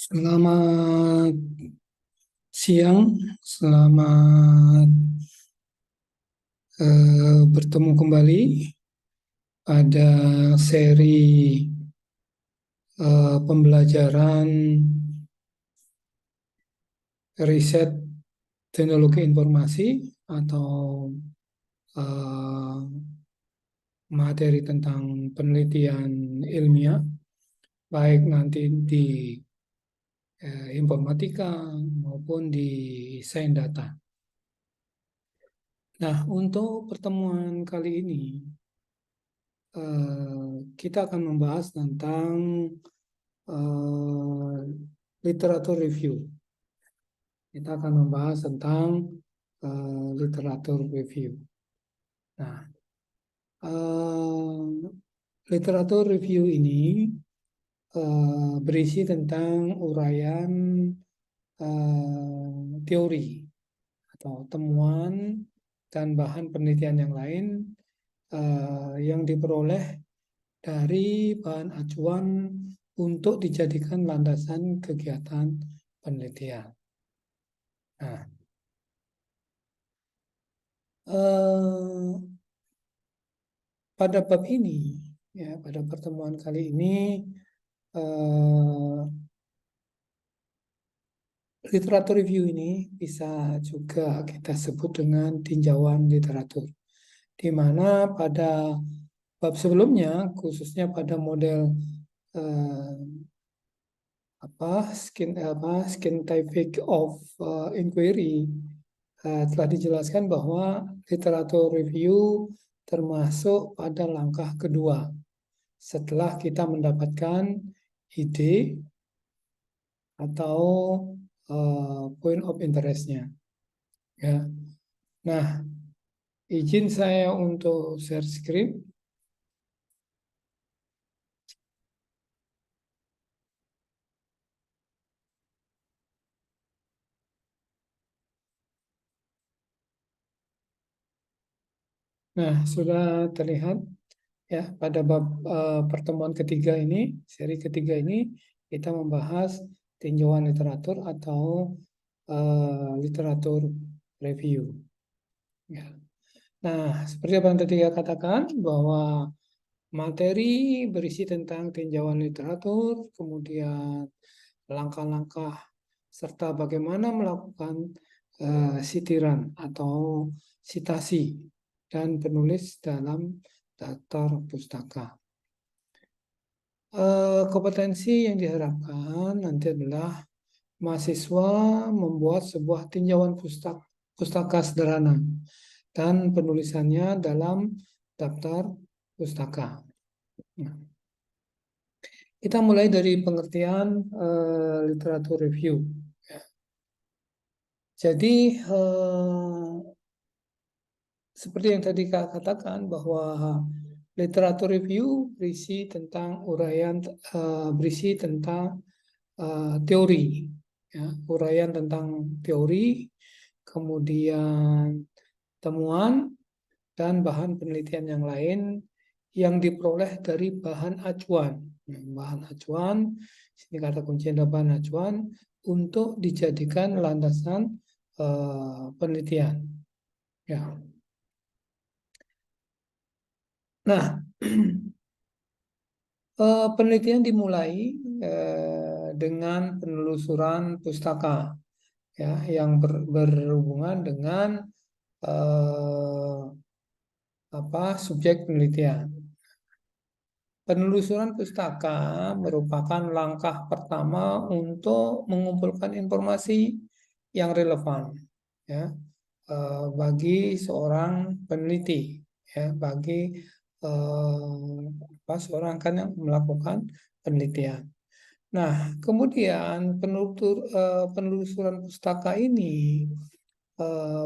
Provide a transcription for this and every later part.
Selamat siang, selamat bertemu kembali pada seri pembelajaran riset teknologi informasi atau eh, materi tentang penelitian ilmiah, baik nanti di informatika maupun di sains data. Nah, untuk pertemuan kali ini kita akan membahas tentang eh, literatur review. Kita akan membahas tentang literatur review. Nah, eh, literatur review ini berisi tentang uraian teori atau temuan dan bahan penelitian yang lain yang diperoleh dari bahan acuan untuk dijadikan landasan kegiatan penelitian. Nah, pada bab ini, ya, pada pertemuan kali ini, eh, literatur review ini bisa juga kita sebut dengan tinjauan literatur, di mana pada bab sebelumnya, khususnya pada model eh, scientific of inquiry, telah dijelaskan bahwa literatur review termasuk pada langkah kedua setelah kita mendapatkan ide atau point of interest-nya. Ya. Nah, izin saya untuk share screen. Nah, sudah terlihat ya pada bab pertemuan ketiga ini, seri ketiga ini kita membahas tinjauan literatur atau literatur review. Ya. Nah, seperti apa yang tadi saya katakan bahwa materi berisi tentang tinjauan literatur, kemudian langkah-langkah serta bagaimana melakukan sitiran atau sitasi dan penulis dalam daftar pustaka. Kompetensi yang diharapkan nanti adalah mahasiswa membuat sebuah tinjauan pustaka sederhana dan penulisannya dalam daftar pustaka. Nah, kita mulai dari pengertian literatur review. Jadi seperti yang tadi Kak katakan bahwa literatur review berisi tentang uraian, berisi tentang teori, ya, uraian tentang teori, kemudian temuan dan bahan penelitian yang lain yang diperoleh dari bahan acuan. Nah, bahan acuan, sini kata kunci adalah bahan acuan untuk dijadikan landasan penelitian. Ya. Nah, penelitian dimulai dengan penelusuran pustaka, ya, yang berhubungan dengan subjek penelitian. Penelusuran pustaka merupakan langkah pertama untuk mengumpulkan informasi yang relevan, ya, bagi seorang peneliti, ya, bagi seorang kan yang melakukan penelitian. Nah, kemudian penelusuran pustaka ini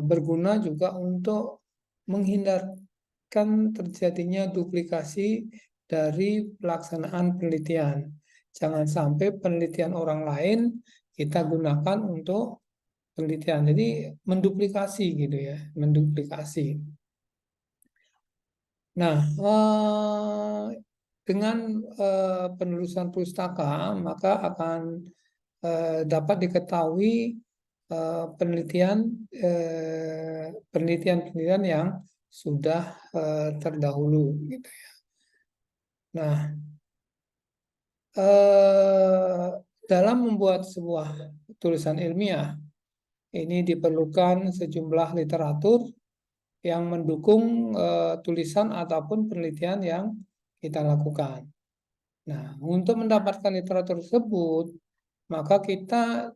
berguna juga untuk menghindarkan terjadinya duplikasi dari pelaksanaan penelitian. Jangan sampai penelitian orang lain kita gunakan untuk penelitian. Jadi menduplikasi gitu ya, menduplikasi. Nah, dengan penelusuran pustaka maka akan dapat diketahui penelitian-penelitian yang sudah terdahulu gitu. Nah, dalam membuat sebuah tulisan ilmiah ini diperlukan sejumlah literatur yang mendukung tulisan ataupun penelitian yang kita lakukan. Nah, untuk mendapatkan literatur tersebut, maka kita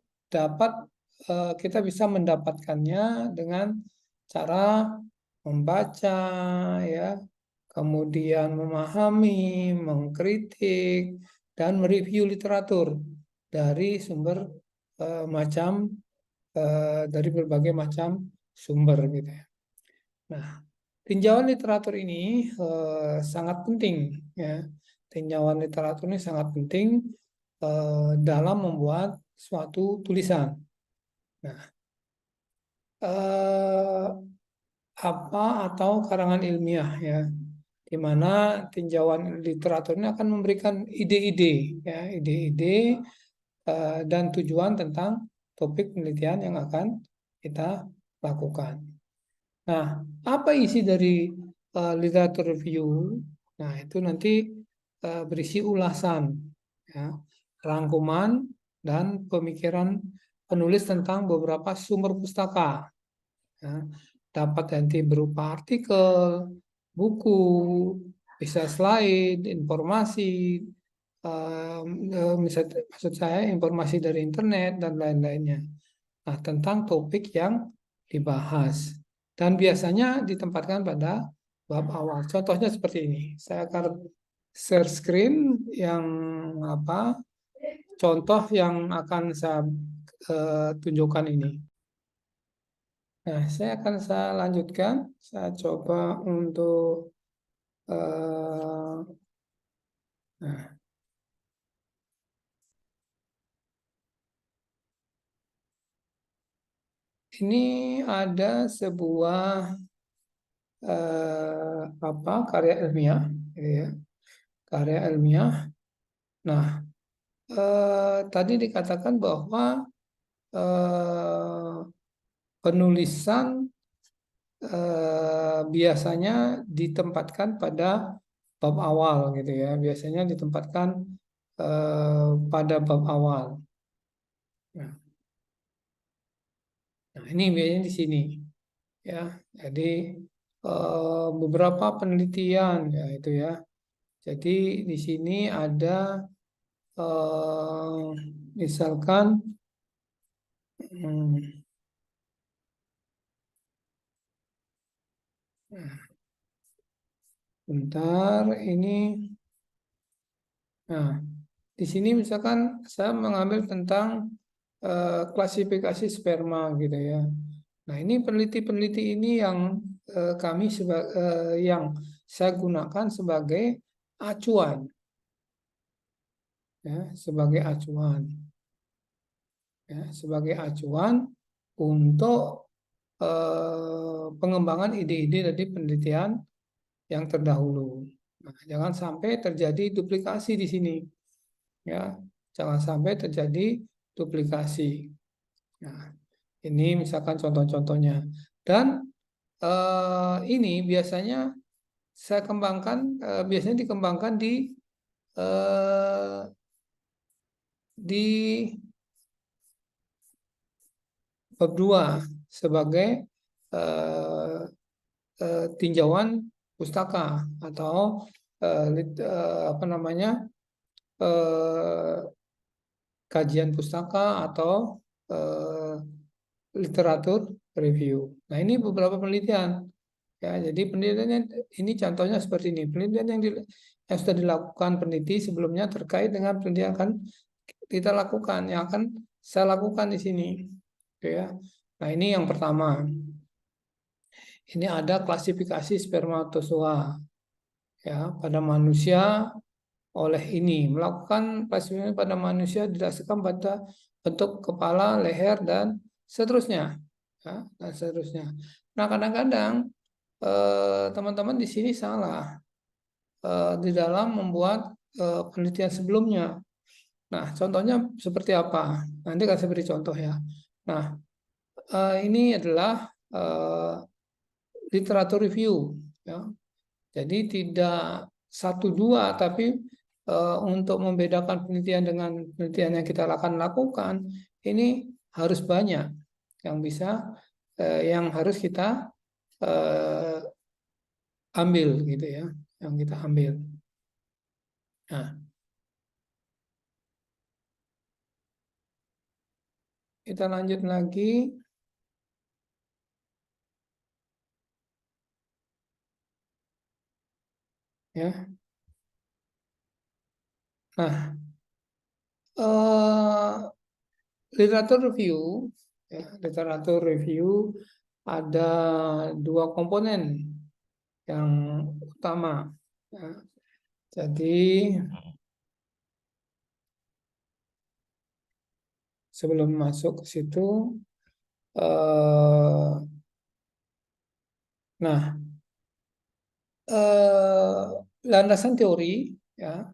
bisa mendapatkannya dengan cara membaca, ya, kemudian memahami, mengkritik, dan mereview literatur dari dari berbagai macam sumber gitu ya. Nah, tinjauan literatur ini sangat penting ya. Tinjauan literatur ini sangat penting dalam membuat suatu tulisan. Nah, eh, apa atau karangan ilmiah ya, di mana tinjauan literatur ini akan memberikan ide-ide ya, ide-ide dan tujuan tentang topik penelitian yang akan kita lakukan. Nah, apa isi dari literatur review? Nah, itu nanti berisi ulasan, ya, rangkuman dan pemikiran penulis tentang beberapa sumber pustaka. Ya. Dapat nanti berupa artikel, buku, bisa slide, informasi, maksud saya informasi dari internet dan lain-lainnya. Nah, tentang topik yang dibahas. Dan biasanya ditempatkan pada bab awal. Contohnya seperti ini. Saya akan share screen yang contoh yang akan saya tunjukkan ini. Nah, saya lanjutkan. Saya coba untuk nah, ini ada sebuah karya ilmiah, gitu ya. Karya ilmiah. Nah, tadi dikatakan bahwa eh, penulisan biasanya ditempatkan pada bab awal gitu ya. Biasanya ditempatkan pada bab awal. Nah, ini biasanya di sini ya. Jadi beberapa penelitian ya itu ya. Jadi di sini ada misalkan hmm, bentar ini. Nah, di sini misalkan saya mengambil tentang klasifikasi sperma gitu ya. Nah, ini peneliti-peneliti ini yang yang saya gunakan sebagai acuan ya, sebagai acuan untuk pengembangan ide-ide dari penelitian yang terdahulu. Nah, jangan sampai terjadi duplikasi di sini ya. Jangan sampai terjadi duplikasi. Nah, ini misalkan contoh-contohnya. Dan ini biasanya saya kembangkan, biasanya dikembangkan eh, di bab 2 sebagai eh, tinjauan pustaka atau apa namanya, eh, kajian pustaka atau eh, literatur review. Nah, ini beberapa penelitian. Ya, jadi penelitiannya ini contohnya seperti ini. Penelitian yang sudah dilakukan peneliti sebelumnya terkait dengan penelitian yang akan kita lakukan, yang akan saya lakukan di sini. Oke, ya. Nah, ini yang pertama. Ini ada klasifikasi spermatozoa ya pada manusia oleh ini melakukan klasifikasi pada manusia didasarkan pada bentuk kepala, leher dan seterusnya, ya, dan seterusnya. Nah, kadang-kadang teman-teman di sini salah di dalam membuat penelitian sebelumnya. Nah, contohnya seperti apa? Nanti kasih beri contoh ya. Nah, ini adalah literatur review, ya. Jadi tidak satu dua, tapi untuk membedakan penelitian dengan penelitian yang kita akan lakukan, ini harus banyak yang bisa, yang harus kita eh, ambil gitu ya, yang kita ambil. Nah, kita lanjut lagi, ya. Nah, eh, literatur review, ya, literatur review ada dua komponen yang utama. Ya. Jadi sebelum masuk ke situ, eh, nah, landasan teori, ya.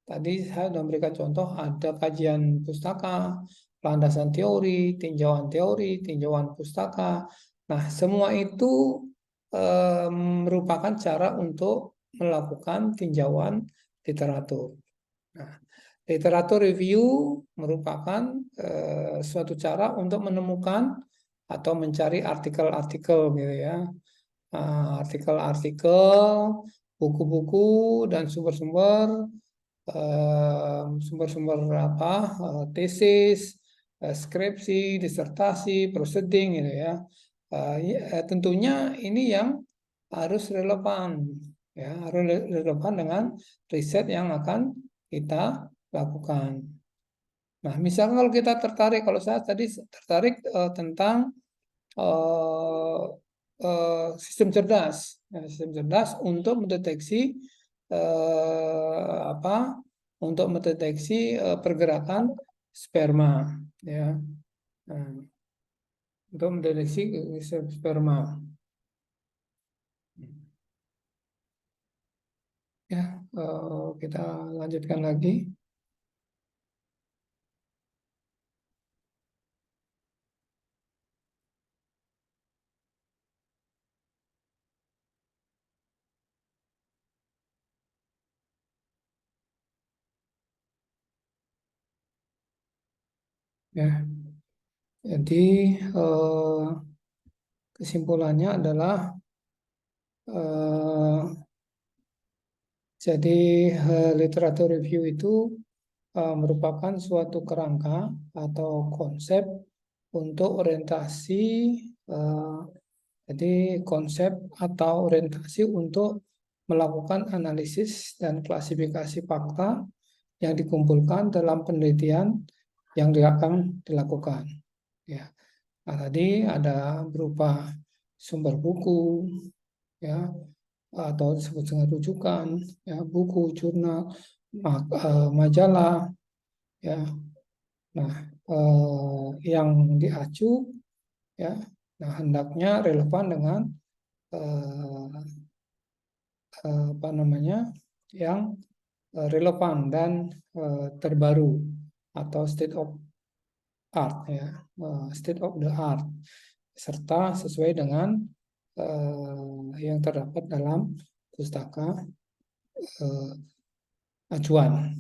Tadi saya sudah memberikan contoh ada kajian pustaka, landasan teori, tinjauan pustaka. Nah, semua itu merupakan cara untuk melakukan tinjauan literatur. Nah, literatur review merupakan suatu cara untuk menemukan atau mencari artikel-artikel gitu ya. Artikel-artikel, buku-buku dan sumber-sumber, sumber-sumber apa, tesis, skripsi, disertasi, proceeding gitu ya. Tentunya ini yang harus relevan, ya, harus relevan dengan riset yang akan kita lakukan. Nah, misalnya kalau kita tertarik, kalau saya tadi tertarik tentang eh, sistem cerdas. Nah, sistem cerdas untuk mendeteksi apa? Untuk mendeteksi pergerakan sperma, ya. Nah, untuk mendeteksi sperma. Ya, kita lanjutkan lagi. Ya, jadi kesimpulannya adalah eh, jadi literatur review itu merupakan suatu kerangka atau konsep untuk orientasi, eh, jadi konsep atau orientasi untuk melakukan analisis dan klasifikasi fakta yang dikumpulkan dalam penelitian yang akan dilakukan. Ya, nah, tadi ada berupa sumber buku, ya, atau disebut dengan rujukan, ya, buku, jurnal, majalah, ya. Nah, yang diacu, ya, nah hendaknya relevan dengan apa namanya, yang relevan dan terbaru atau state of art, ya, state of the art, serta sesuai dengan yang terdapat dalam pustaka acuan.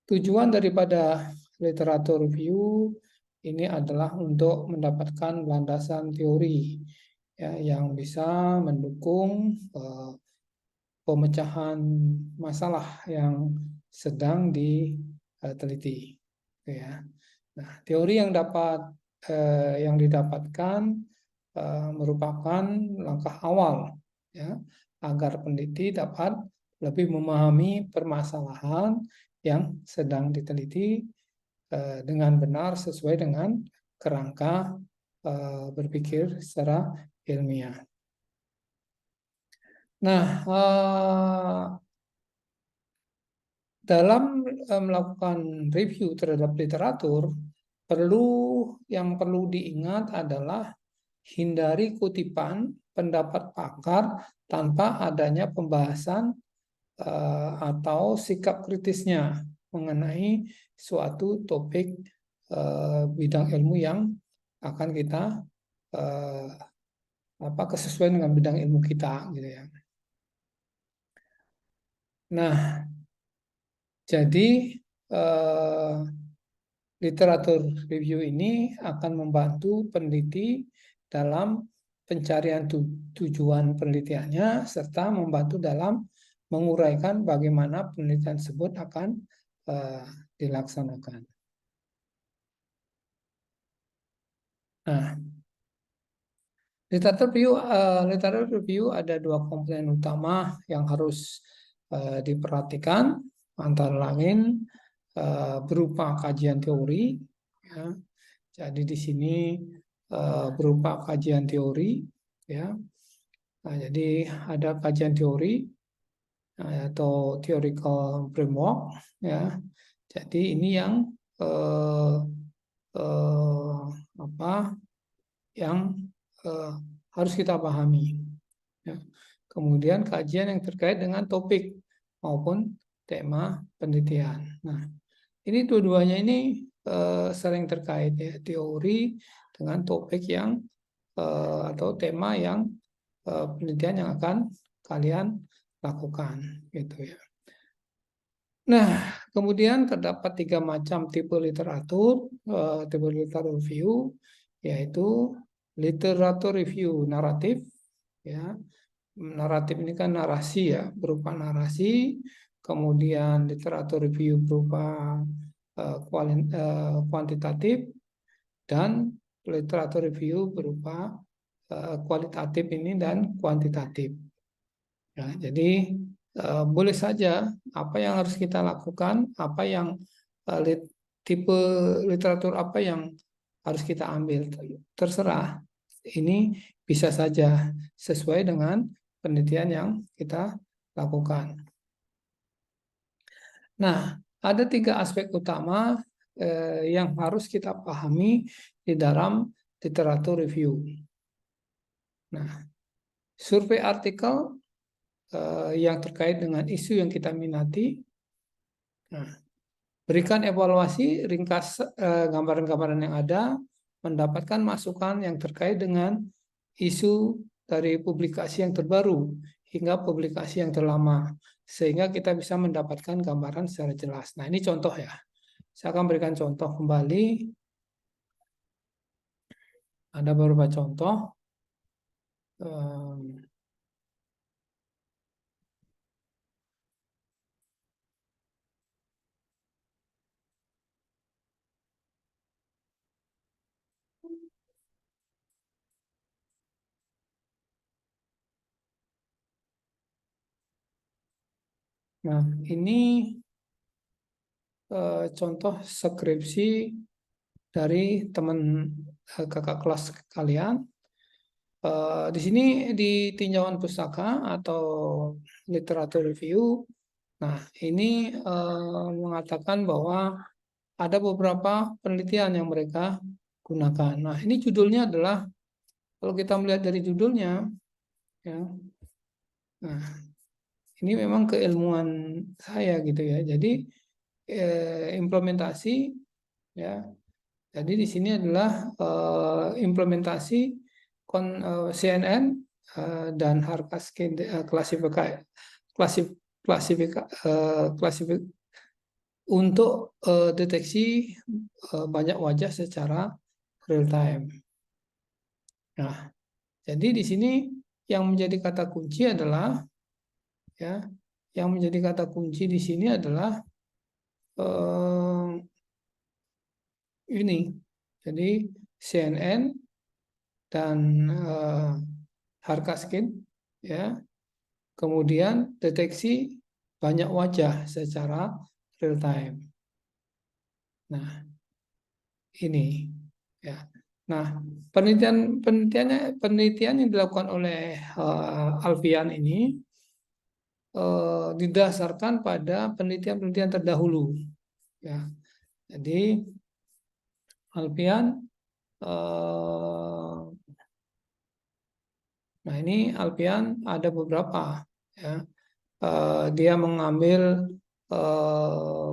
Tujuan daripada literatur review ini adalah untuk mendapatkan landasan teori, ya, yang bisa mendukung pemecahan masalah yang sedang diteliti. Ya. Nah, teori yang didapatkan merupakan langkah awal, ya, agar peneliti dapat lebih memahami permasalahan yang sedang diteliti dengan benar sesuai dengan kerangka berpikir secara ilmiah. Nah, dalam melakukan review terhadap literatur, yang perlu diingat adalah hindari kutipan pendapat pakar tanpa adanya pembahasan atau sikap kritisnya. mengenai suatu topik bidang ilmu yang akan kita kesesuaian dengan bidang ilmu kita gitu ya. Nah, jadi literatur review ini akan membantu peneliti dalam pencarian tujuan penelitiannya serta membantu dalam menguraikan bagaimana penelitian tersebut akan dilaksanakan. Nah, literatur review ada dua komponen utama yang harus diperhatikan, antara lain berupa kajian teori. Ya. Jadi di sini berupa kajian teori, ya. Nah, jadi ada kajian teori atau theoretical framework, ya. Jadi ini yang yang harus kita pahami. Ya. Kemudian kajian yang terkait dengan topik maupun tema penelitian. Nah, ini dua-duanya ini sering terkait ya, teori dengan topik yang atau tema yang penelitian yang akan kalian lakukan, gitu ya. Nah, kemudian terdapat 3 macam tipe literatur review, yaitu literatur review naratif, ya. Naratif ini kan narasi ya, berupa narasi. Kemudian literatur review berupa kuantitatif, dan literatur review berupa kualitatif ini dan kuantitatif. Ya, jadi boleh saja apa yang harus kita lakukan, apa yang tipe literatur apa yang harus kita ambil, terserah. Ini bisa saja sesuai dengan penelitian yang kita lakukan. Nah, ada 3 aspek utama yang harus kita pahami di dalam literatur review. Nah, survei artikel yang terkait dengan isu yang kita minati. Nah, berikan evaluasi ringkas gambaran-gambaran yang ada, mendapatkan masukan yang terkait dengan isu dari publikasi yang terbaru hingga publikasi yang terlama, sehingga kita bisa mendapatkan gambaran secara jelas. Nah, ini contoh ya. Saya akan berikan contoh kembali. Ada beberapa contoh. Nah, ini contoh skripsi dari teman kakak kelas kalian. Di sini di tinjauan pustaka atau literatur review. Nah, ini mengatakan bahwa ada beberapa penelitian yang mereka gunakan. Nah, ini judulnya adalah, kalau kita melihat dari judulnya, ya. Nah, ini memang keilmuan saya gitu ya. Jadi implementasi, ya. Jadi di sini adalah implementasi CNN dan Harkaskin klasifik untuk deteksi banyak wajah secara real time. Nah, jadi di sini yang menjadi kata kunci adalah, ya, yang menjadi kata kunci di sini adalah ini. Jadi CNN dan Harkaskin, ya. Kemudian deteksi banyak wajah secara real time. Nah, ini ya. Nah, penelitian yang dilakukan oleh Alfian ini didasarkan pada penelitian-penelitian terdahulu. Ya, jadi Alfian, nah ini Alfian ada beberapa. Ya, dia mengambil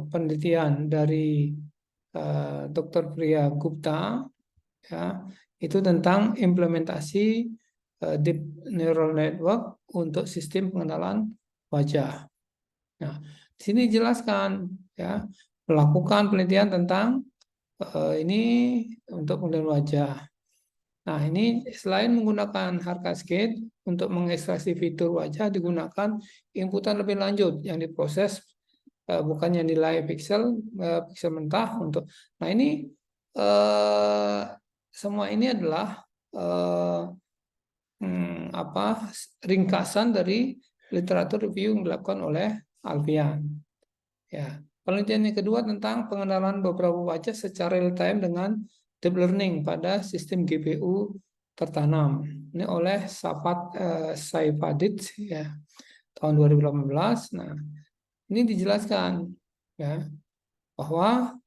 penelitian dari Dr. Priya Gupta, ya, itu tentang implementasi deep neural network untuk sistem pengenalan wajah. Nah, di sini jelaskan, ya, melakukan penelitian tentang ini untuk pengenalan wajah. Nah, ini selain menggunakan Harkascade untuk mengekstraksi fitur wajah, digunakan inputan lebih lanjut yang diproses bukannya nilai pixel pixel mentah untuk. Nah, ini semua ini adalah ringkasan dari literatur review yang dilakukan oleh Alfian. Ya, penelitian yang kedua tentang pengenalan beberapa wajah secara real time dengan deep learning pada sistem GPU tertanam. Ini oleh Saifadit, ya, tahun 2018. Nah, ini dijelaskan, ya, bahwa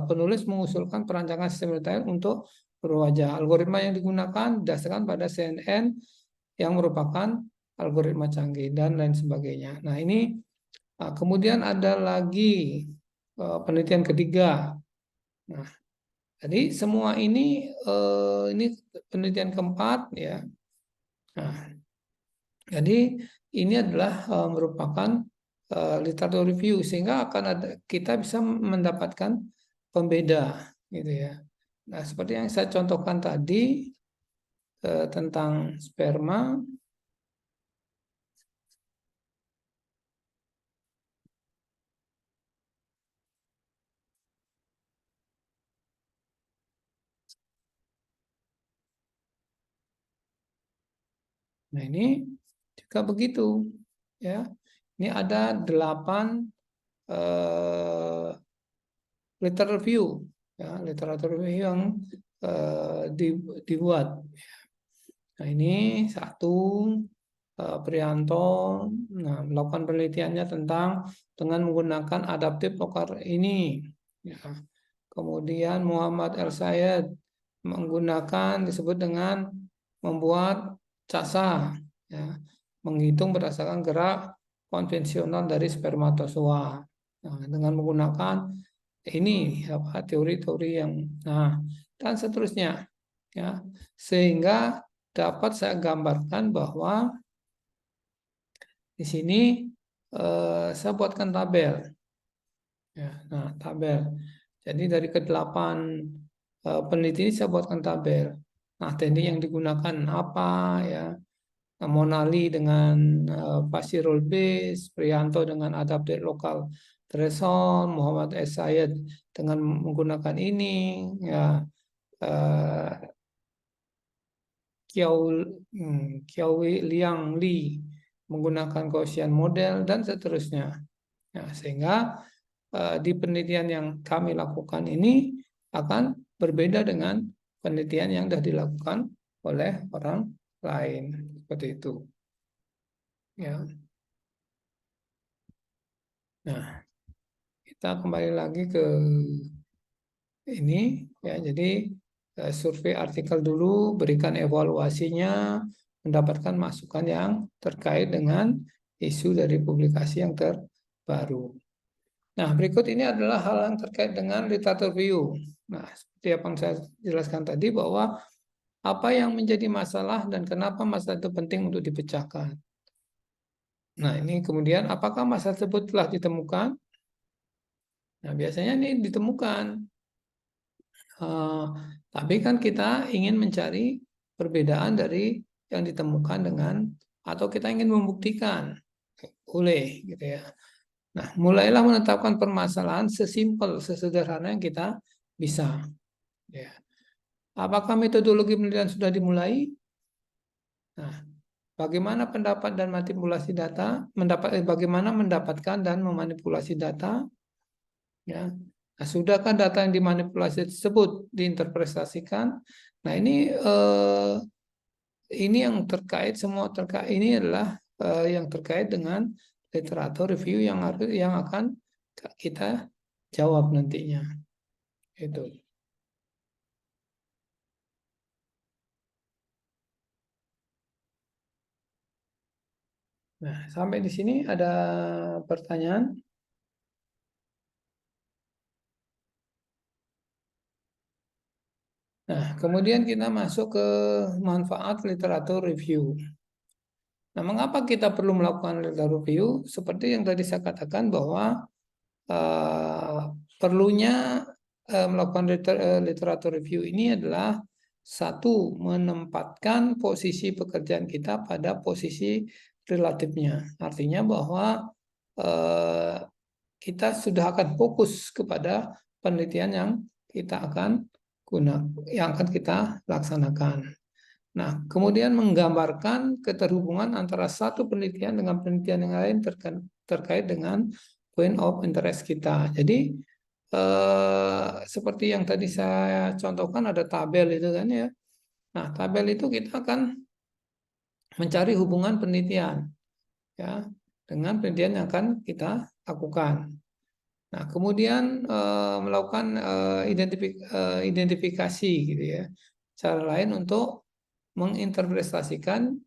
penulis mengusulkan perancangan sistem real time untuk berwajah. Algoritma yang digunakan didasarkan pada CNN yang merupakan algoritma canggih dan lain sebagainya. Nah, ini kemudian ada lagi penelitian ketiga. Nah, jadi semua ini penelitian keempat, ya. Nah, jadi ini adalah merupakan literatur review sehingga akan ada kita bisa mendapatkan pembeda, gitu ya. Nah, seperti yang saya contohkan tadi tentang sperma. Nah, ini juga begitu, ya. Ini ada 8 literatur review, ya, literatur review yang dibuat. Nah, ini satu Prianto, nah, melakukan penelitiannya tentang dengan menggunakan adaptif lokal ini. Ya. Kemudian Muhammad El Sayed menggunakan disebut dengan membuat casa, ya, menghitung berdasarkan gerak konvensional dari spermatozoa. Nah, dengan menggunakan ini apa teori-teori yang, nah, dan seterusnya, ya, sehingga dapat saya gambarkan bahwa di sini saya buatkan tabel, ya. Nah, tabel. Jadi dari ke-8 peneliti ini saya buatkan tabel. Nah, teknik yang digunakan apa, ya? Nah, Monali dengan pasti rule base, Prianto dengan adapted local threshold, Muhammad S. Syed dengan menggunakan ini, ya, eh, Kiao Liang Li menggunakan Gaussian model dan seterusnya. Nah, sehingga di penelitian yang kami lakukan ini akan berbeda dengan penelitian yang sudah dilakukan oleh orang lain, seperti itu, ya. Nah, kita kembali lagi ke ini, ya. Jadi survei artikel dulu, berikan evaluasinya, mendapatkan masukan yang terkait dengan isu dari publikasi yang terbaru. Nah, berikut ini adalah hal yang terkait dengan literatur review. Nah, seperti apa yang saya jelaskan tadi, bahwa apa yang menjadi masalah dan kenapa masalah itu penting untuk dipecahkan. Nah, ini kemudian apakah masalah tersebut telah ditemukan? Nah, biasanya ini ditemukan. Tapi kan kita ingin mencari perbedaan dari yang ditemukan dengan, atau kita ingin membuktikan, boleh, gitu ya. Nah, mulailah menetapkan permasalahan sesimpel, sesederhana yang kita bisa. Ya. Apakah metodologi penelitian sudah dimulai? Nah, bagaimana pendapat dan manipulasi data? Bagaimana mendapatkan dan memanipulasi data? Ya. Nah, sudahkah data yang dimanipulasi tersebut diinterpretasikan? Nah, ini yang terkait, semua terkait ini adalah yang terkait dengan literatur review yang akan kita jawab nantinya. Itu. Nah, sampai di sini ada pertanyaan? Nah, kemudian kita masuk ke manfaat literatur review. Nah, mengapa kita perlu melakukan literatur review? Seperti yang tadi saya katakan bahwa eh, perlunya melakukan literatur review ini adalah satu, menempatkan posisi pekerjaan kita pada posisi relatifnya. Artinya bahwa eh, kita sudah akan fokus kepada penelitian yang kita akan yang akan kita laksanakan. Nah, kemudian menggambarkan keterhubungan antara satu penelitian dengan penelitian yang lain terkait dengan point of interest kita. Jadi seperti yang tadi saya contohkan ada tabel itu kan ya. Nah, tabel itu kita akan mencari hubungan penelitian ya dengan penelitian yang akan kita lakukan. Nah, kemudian melakukan identifikasi gitu ya. Cara lain untuk menginterpretasikan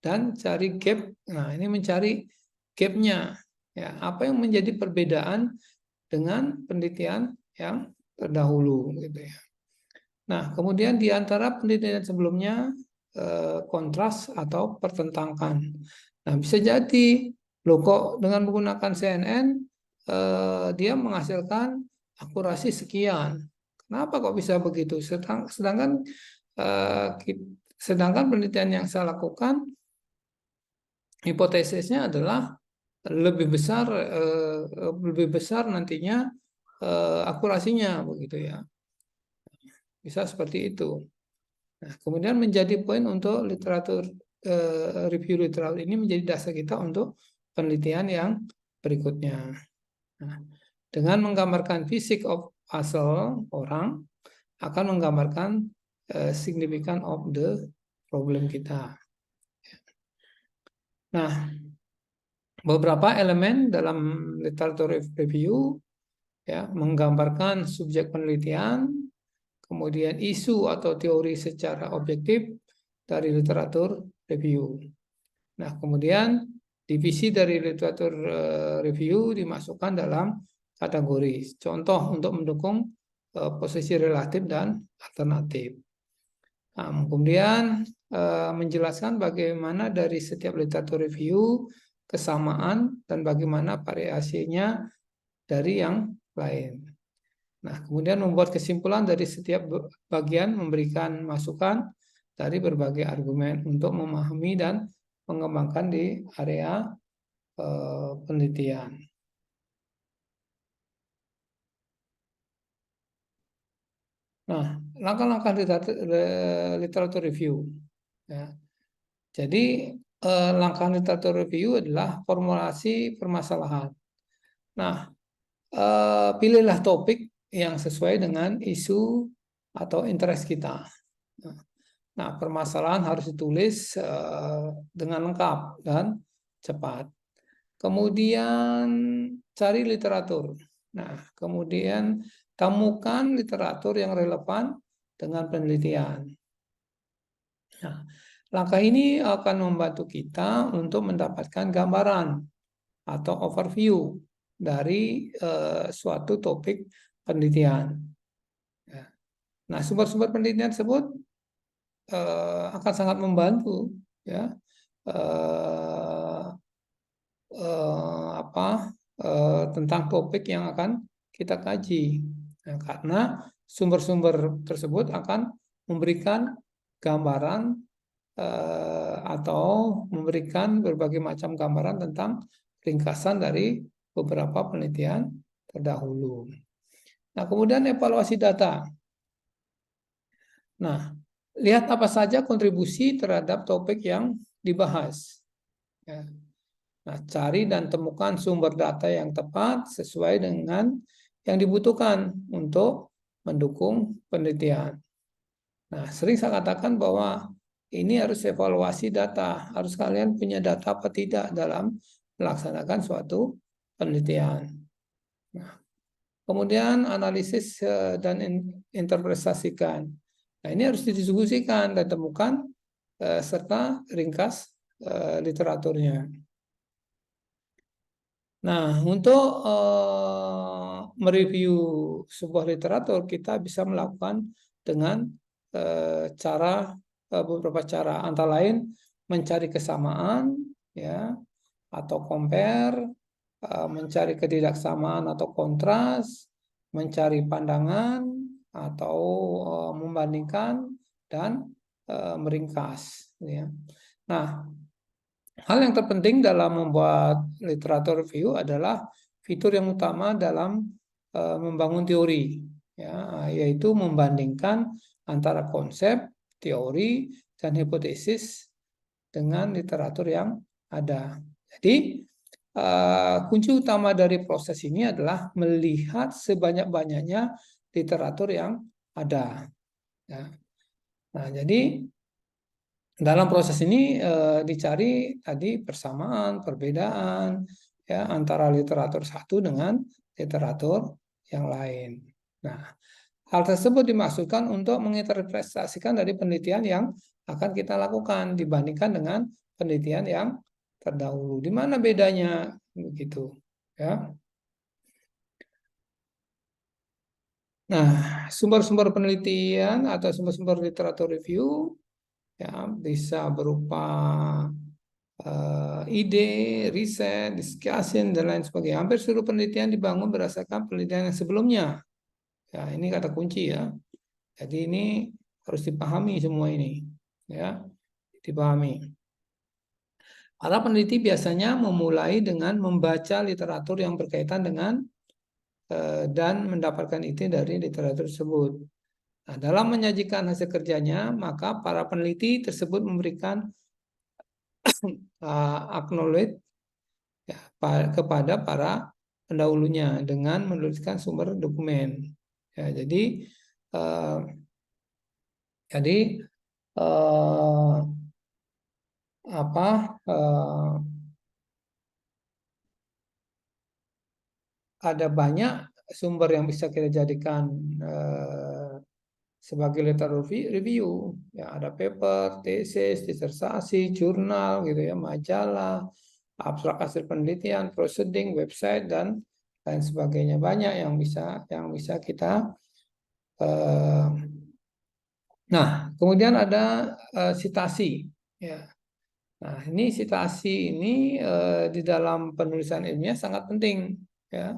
dan cari gap. Nah, ini mencari gapnya. Ya, apa yang menjadi perbedaan dengan penelitian yang terdahulu gitu ya. Nah, kemudian di antara penelitian sebelumnya kontras atau pertentangkan. Nah, bisa jadi loh kok dengan menggunakan CNN dia menghasilkan akurasi sekian. Kenapa kok bisa begitu? Sedangkan eh, sedangkan penelitian yang saya lakukan hipotesisnya adalah lebih besar nantinya akurasinya begitu ya. Bisa seperti itu. Nah, kemudian menjadi poin untuk review literatur ini menjadi dasar kita untuk penelitian yang berikutnya. Nah, dengan menggambarkan fisik of puzzle, orang akan menggambarkan signifikan of the problem kita. Nah, beberapa elemen dalam literatur review ya menggambarkan subjek penelitian, kemudian isu atau teori secara objektif dari literatur review. Nah, kemudian divisi dari literatur review dimasukkan dalam kategori. Contoh untuk mendukung posisi relatif dan alternatif. Nah, kemudian menjelaskan bagaimana dari setiap literatur review kesamaan dan bagaimana variasinya dari yang lain. Nah, kemudian membuat kesimpulan dari setiap bagian, memberikan masukan dari berbagai argumen untuk memahami dan mengembangkan di area penelitian. Nah, langkah-langkah literatur review. Ya. Jadi, langkah literatur review adalah formulasi permasalahan. Nah, pilihlah topik yang sesuai dengan isu atau interest kita. Nah, permasalahan harus ditulis dengan lengkap dan cepat. Kemudian cari literatur. Nah, kemudian temukan literatur yang relevan dengan penelitian. Nah, langkah ini akan membantu kita untuk mendapatkan gambaran atau overview dari suatu topik penelitian. Ya. Nah, sumber-sumber penelitian tersebut akan sangat membantu ya tentang topik yang akan kita kaji. Nah, karena sumber-sumber tersebut akan memberikan gambaran atau memberikan berbagai macam gambaran tentang ringkasan dari beberapa penelitian terdahulu. Nah, kemudian evaluasi data. Nah, lihat apa saja kontribusi terhadap topik yang dibahas. Ya. Nah, cari dan temukan sumber data yang tepat sesuai dengan yang dibutuhkan untuk mendukung penelitian. Nah, sering saya katakan bahwa ini harus evaluasi data. Harus kalian punya data apa tidak dalam melaksanakan suatu penelitian. Nah, kemudian analisis dan interpretasikan. Nah, ini harus didiskusikan dan temukan serta ringkas literaturnya. Nah, untuk mereview sebuah literatur, kita bisa melakukan dengan beberapa cara, antara lain mencari kesamaan, ya, atau compare, mencari ketidaksamaan atau kontras, mencari pandangan atau membandingkan, dan meringkas. Ya. Nah, hal yang terpenting dalam membuat literatur review adalah fitur yang utama dalam membangun teori, ya, yaitu membandingkan antara konsep, teori, dan hipotesis dengan literatur yang ada. Jadi, kunci utama dari proses ini adalah melihat sebanyak-banyaknya literatur yang ada. Ya. Nah, jadi dalam proses ini dicari tadi persamaan, perbedaan, ya, antara literatur satu dengan literatur yang lain. Nah, hal tersebut dimaksudkan untuk menginterpretasikan dari penelitian yang akan kita lakukan dibandingkan dengan penelitian yang terdahulu. Di mana bedanya begitu, ya? Nah, sumber-sumber penelitian atau sumber-sumber literatur review, ya, bisa berupa ide, riset, discussion, dan lain sebagainya. Hampir seluruh penelitian dibangun berdasarkan penelitian yang sebelumnya. Ya, ini kata kunci, ya. Jadi ini harus dipahami semua ini, ya, dipahami. Para peneliti biasanya memulai dengan membaca literatur yang berkaitan dengan dan mendapatkan ide dari literatur tersebut. Nah, dalam menyajikan hasil kerjanya, maka para peneliti tersebut memberikan acknowledge, ya, kepada para pendahulunya dengan menuliskan sumber dokumen. Ya, uh, jadi uh, apa ada banyak sumber yang bisa kita jadikan sebagai literatur review. Ya, ada paper, tesis, disertasi, jurnal, gitu ya, majalah, abstrak hasil penelitian, proceeding, website, dan lain sebagainya. Banyak yang bisa kita. Nah, kemudian ada sitasi. Ya. Nah, ini sitasi ini di dalam penulisan ilmiah sangat penting. Ya.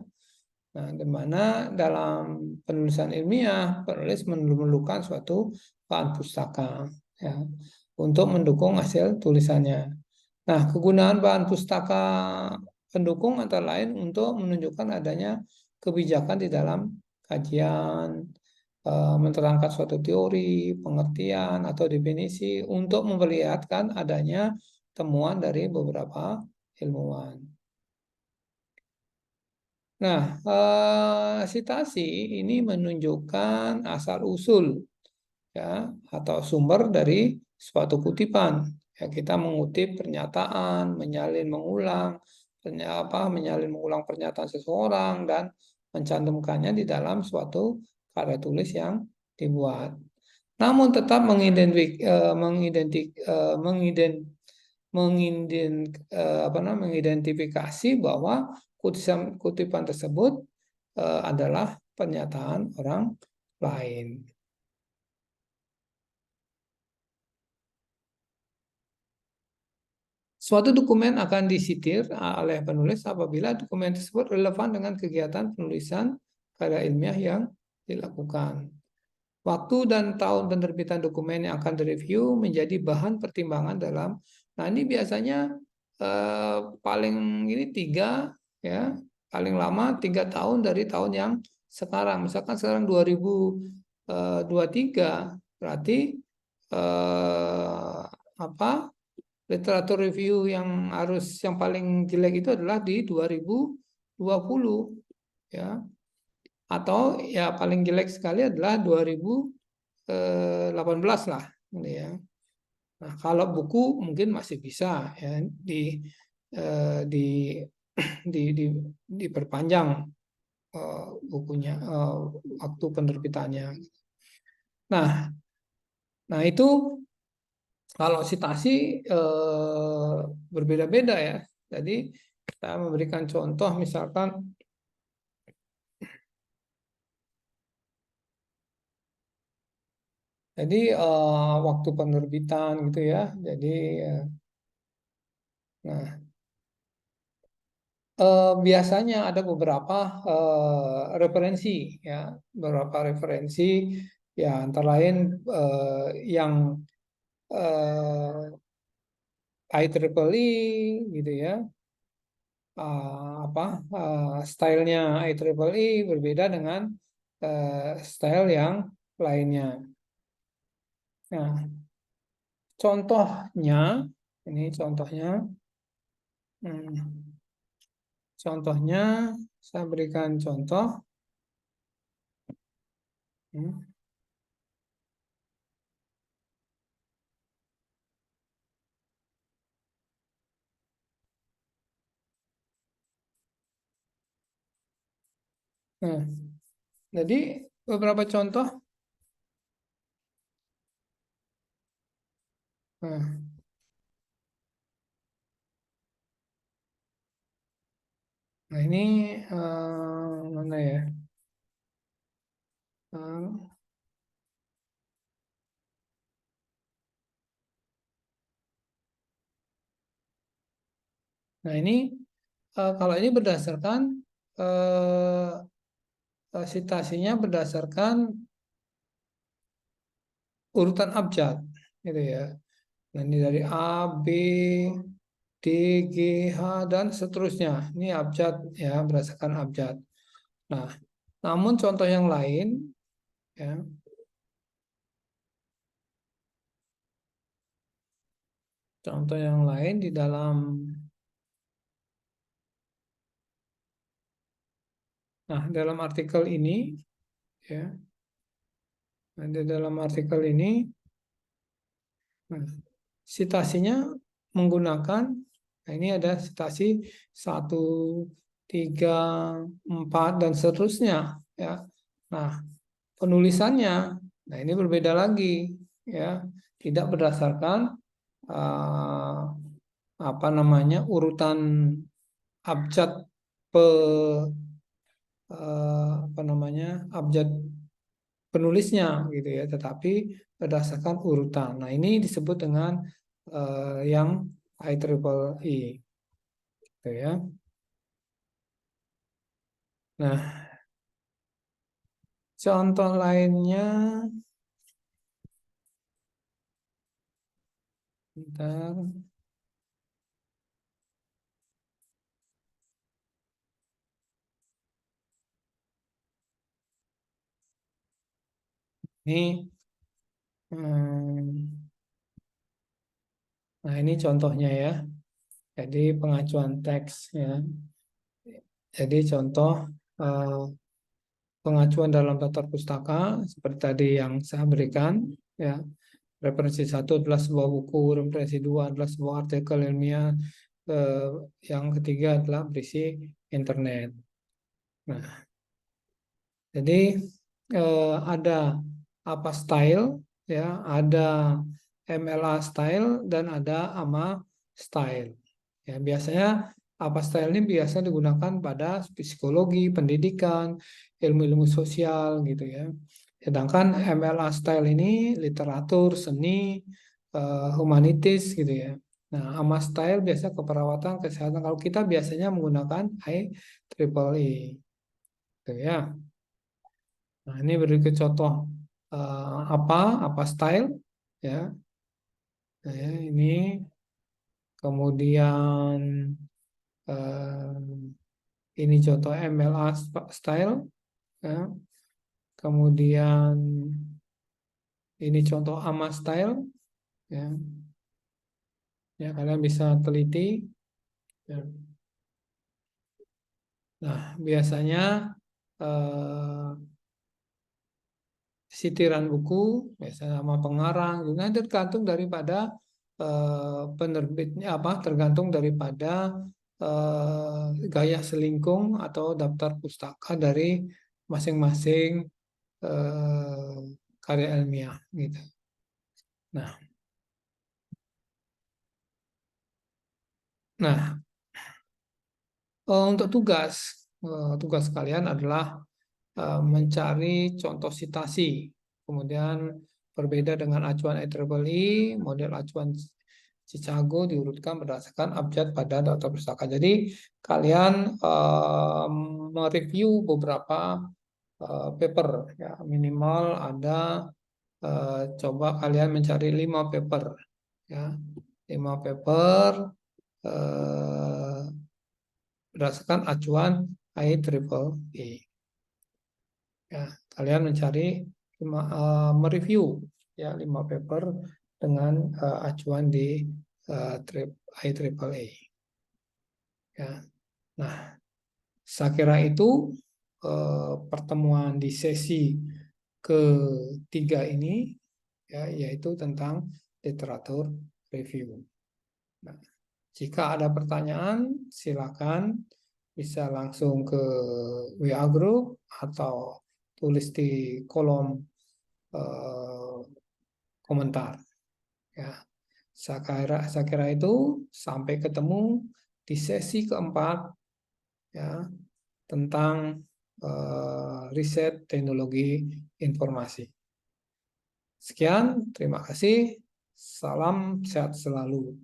Nah, di mana dalam penulisan ilmiah penulis memerlukan suatu bahan pustaka, ya, untuk mendukung hasil tulisannya. Nah, kegunaan bahan pustaka pendukung antara lain untuk menunjukkan adanya kebijakan di dalam kajian, menerangkan suatu teori, pengertian, atau definisi untuk memperlihatkan adanya temuan dari beberapa ilmuwan. Nah, sitasi ini menunjukkan asal-usul, ya, atau sumber dari suatu kutipan. Ya, kita mengutip pernyataan, menyalin mengulang pernyataan seseorang dan mencantumkannya di dalam suatu karya tulis yang dibuat. Namun tetap mengidentifikasi bahwa kutipan tersebut adalah pernyataan orang lain. Suatu dokumen akan disitir oleh penulis apabila dokumen tersebut relevan dengan kegiatan penulisan karya ilmiah yang dilakukan. Waktu dan tahun penerbitan dokumen yang akan direview menjadi bahan pertimbangan dalam. Nah, ini biasanya paling ini 3, ya, paling lama 3 tahun dari tahun yang sekarang. Misalkan sekarang 2023, berarti literatur review yang paling jelek itu adalah di 2020, ya. Atau ya paling jelek sekali adalah 2018 lah, gitu ya. Nah, kalau buku mungkin masih bisa, ya, diperpanjang bukunya, waktu penerbitannya. Nah itu kalau sitasi berbeda-beda, ya. Jadi saya memberikan contoh, misalkan Jadi waktu penerbitan gitu ya. Jadi nah biasanya ada beberapa referensi ya, beberapa referensi ya antara lain yang eh, IEEE gitu ya. Apa stylenya IEEE berbeda dengan style yang lainnya. Nah, contohnya ini contohnya, hmm, contohnya saya berikan contoh. hmm, Nah, jadi beberapa contoh. Nah, nah ini mana ya? Eh, nah ini kalau ini berdasarkan eh, sitasinya berdasarkan urutan abjad, gitu ya. Nah, ini dari A, B, D, G, H dan seterusnya. Ini abjad ya, berdasarkan abjad. Nah, namun contoh yang lain ya, contoh yang lain di dalam dalam artikel ini ya, di dalam artikel ini nah, sitasinya menggunakan ini ada sitasi satu, tiga, empat dan seterusnya ya. Nah, penulisannya nah ini berbeda lagi ya, tidak berdasarkan eh, apa namanya urutan abjad pe apa namanya abjad penulisnya gitu ya, tetapi berdasarkan urutan. Nah, ini disebut dengan yang IEEE gitu ya. Nah, contoh lainnya, bentar, ini hmm, nah ini contohnya ya. Jadi pengacuan teks ya. Jadi contoh eh, pengacuan dalam daftar pustaka seperti tadi yang saya berikan ya. Referensi satu adalah sebuah buku, referensi dua adalah sebuah artikel ilmiah, eh, yang ketiga adalah berisi internet. Nah, jadi ada apa style ya, ada MLA style dan ada AMA style. Ya, biasanya apa style ini biasa digunakan pada psikologi, pendidikan, ilmu-ilmu sosial gitu ya. Sedangkan MLA style ini literatur, seni, humanitis gitu ya. Nah, AMA style biasa keperawatan, kesehatan. Kalau kita biasanya menggunakan IEEE gitu ya. Nah, ini berikut contoh apa style ya. Nah, ya, ini kemudian eh, ini contoh MLA style ya. Kemudian ini contoh AMA style ya. Ya, kalian bisa teliti ya. Nah, biasanya eh, sitiran buku, biasanya sama pengarang, juga tergantung daripada penerbitnya apa, tergantung daripada gaya selingkung atau daftar pustaka dari masing-masing eh, karya ilmiah gitu. Nah, nah untuk tugas kalian adalah mencari contoh sitasi, kemudian Berbeda dengan acuan IEEE, model acuan Chicago diurutkan berdasarkan abjad pada daftar pustaka. Jadi kalian mereview beberapa paper, ya minimal ada coba kalian mencari 5 paper, ya 5 paper berdasarkan acuan IEEE. Ya, kalian mencari mereview ya 5 paper dengan acuan di IEEE. Ya. Nah, saya kira itu pertemuan di sesi ketiga ini, ya, yaitu tentang literatur review. Nah, jika ada pertanyaan, silakan bisa langsung ke WA Group atau tulis di kolom komentar. Ya, saya kira itu. Sampai ketemu di sesi keempat, ya, tentang riset teknologi informasi. Sekian, terima kasih. Salam sehat selalu.